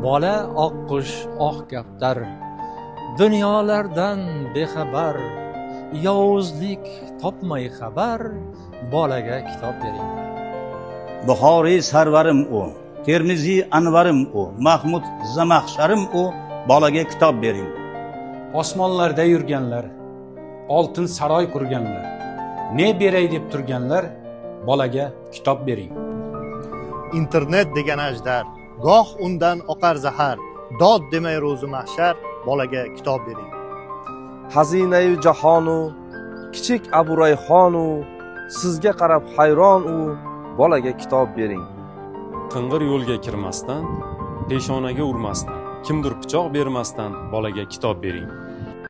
Bola oqqush, oq kaptar, dunyolardan bexabar, yovuzlik topmay xabar, bolaga kitob bering. Buxoriy sarvarim u, Termiziy anvarim u, Mahmud zamaxsharim u, bolaga kitob bering. Osmonlarda yurganlar, oltin saroy qurganlar, ne beray deb turganlar, bolaga kitob bering. Internet degan ajdar, goh undan oqar zahar, dod demay ro'zi mahshar, bolaga kitob bering. Xazinayu jahonu, kichik Abu Rayhonu, sizga qarab hayron u, bolaga kitob bering. Qing'ir yo'lga kirmasdan, peshonaga urmasdan, kimdir pichoq bermasdan bolaga kitob bering.